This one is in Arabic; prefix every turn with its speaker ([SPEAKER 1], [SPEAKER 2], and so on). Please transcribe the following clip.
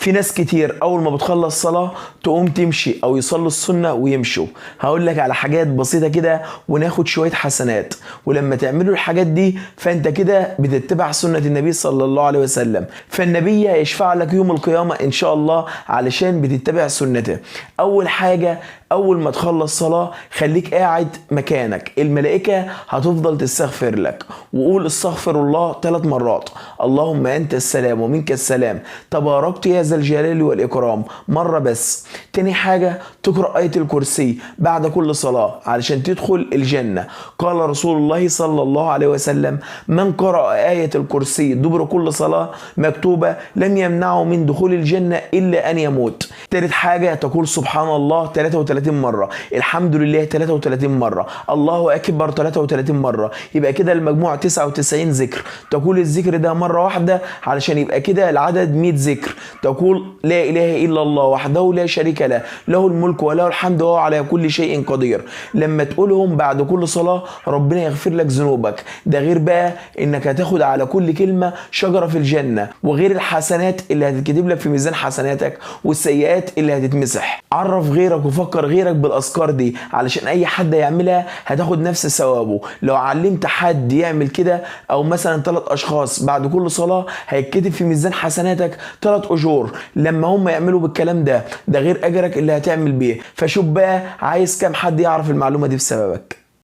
[SPEAKER 1] في ناس كتير اول ما بتخلص صلاة تقوم تمشي او يصلوا السنة ويمشوا. هقول لك على حاجات بسيطة كده وناخد شوية حسنات، ولما تعملوا الحاجات دي فانت كده بتتبع سنة النبي صلى الله عليه وسلم، فالنبي هيشفع لك يوم القيامة ان شاء الله علشان بتتبع سنته. اول حاجة، اول ما تخلص صلاة خليك قاعد مكانك، الملائكة هتفضل تستغفر لك، وقول استغفر الله 3 مرات، اللهم انت السلام ومنك السلام تباركت يا ذا الجلال والاكرام مرة بس. تاني حاجة تقرأ آية الكرسي بعد كل صلاة علشان تدخل الجنة. قال رسول الله صلى الله عليه وسلم من قرأ آية الكرسي دبر كل صلاة مكتوبة لم يمنعه من دخول الجنة إلا أن يموت. تالت حاجة تقول سبحان الله 33 مرة، الحمد لله 33 مرة، الله أكبر 33 مرة، يبقى كده المجموع 99 ذكر. تقول الذكر ده مرة واحدة علشان يبقى كده العدد 100 ذكر. تقول لا إله إلا الله وحده لا شريك له، له الملك وله الحمد وهو على كل شيء قدير. لما تقولهم بعد كل صلاة ربنا يغفر لك ذنوبك. ده غير بقى انك هتاخد على كل كلمة شجرة في الجنة، وغير الحسنات اللي هتتكتب لك في ميزان حسناتك والسيئات اللي هتتمسح. عرف غيرك وفكر غيرك بالاذكار دي علشان اي حد يعملها هتاخد نفس ثوابه. لو علمت حد يعمل كده او مثلا 3 اشخاص بعد كل صلاة هيتكتب في ميزان حسناتك 3 اجور لما هم يعملوا بالكلام ده، ده غير اجرك اللي هتعمل بيه. فشوف بقى عايز كام حد يعرف المعلومة دي بسببك.